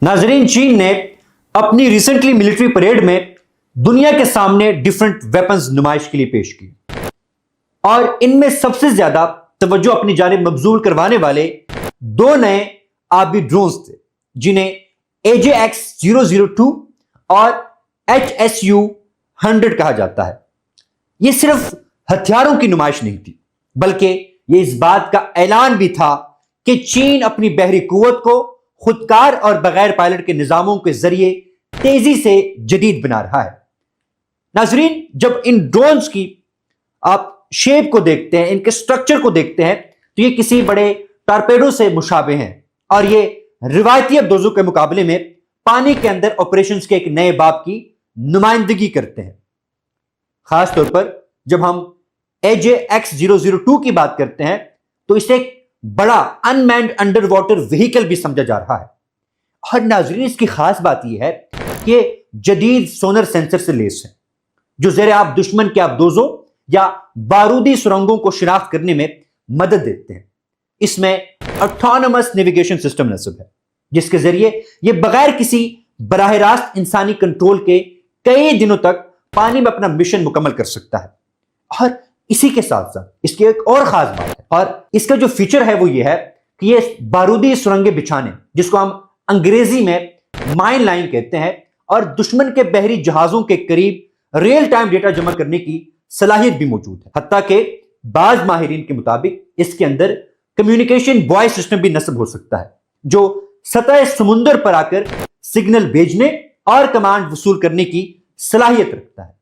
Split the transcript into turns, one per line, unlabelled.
नाजरीन, चीन ने अपनी रिसेंटली मिलिट्री परेड में दुनिया के सामने डिफरेंट वेपन्स नुमाइश के लिए पेश की और इनमें सबसे ज्यादा तवज्जो अपनी जानिब मबजूल करवाने वाले दो नए आबी ड्रोन्स थे, जिन्हें AJX-002 और HSU-100 कहा जाता है। यह सिर्फ हथियारों की नुमाइश नहीं थी, बल्कि यह इस बात का ऐलान भी था कि चीन अपनी बहरी कुव्वत को खुदकार और बगैर पायलट के निजामों के जरिए तेजी से जदीद बना रहा है। नाजरीन, जब इन ड्रोन्स की आप शेप को देखते हैं, इनके स्ट्रक्चर को देखते हैं, तो ये किसी बड़े टॉर्पेडो से मुशाबे हैं और ये रिवायती अबदोजों के मुकाबले में पानी के अंदर ऑपरेशंस के एक नए बाब की नुमाइंदगी करते हैं। खास तौर पर जब हम AJX-002 की बात करते हैं तो इसे एक बड़ा अनमैन्ड अंडर वाटर व्हीकल भी समझा जा रहा है। और नाजरीन, इसकी खास बात यह है कि जदीद सोनर सेंसर से लेस है, जो ज़ेरे आप दुश्मन के अबदोजों या बारूदी सुरंगों को शिनाख्त करने में मदद देते हैं। इसमें ऑटोनोमस नेविगेशन सिस्टम नस्ब है, जिसके जरिए यह बगैर किसी बराह रास्त इंसानी कंट्रोल के कई दिनों तक पानी में अपना मिशन मुकम्मल कर सकता है। और इसी के साथ साथ इसकी एक और खास बात है, और इसका जो फीचर है वो ये है कि ये बारूदी सुरंगें बिछाने, जिसको हम अंग्रेजी में माइन लाइन कहते हैं, और दुश्मन के बहरी जहाजों के करीब रियल टाइम डेटा जमा करने की सलाहियत भी मौजूद है। हत्ता के बाज माहिरीन के मुताबिक इसके अंदर कम्युनिकेशन वॉइस सिस्टम भी नस्ब हो सकता है, जो सतह समुंदर पर आकर सिग्नल भेजने और कमांड वसूल करने की सलाहियत रखता है।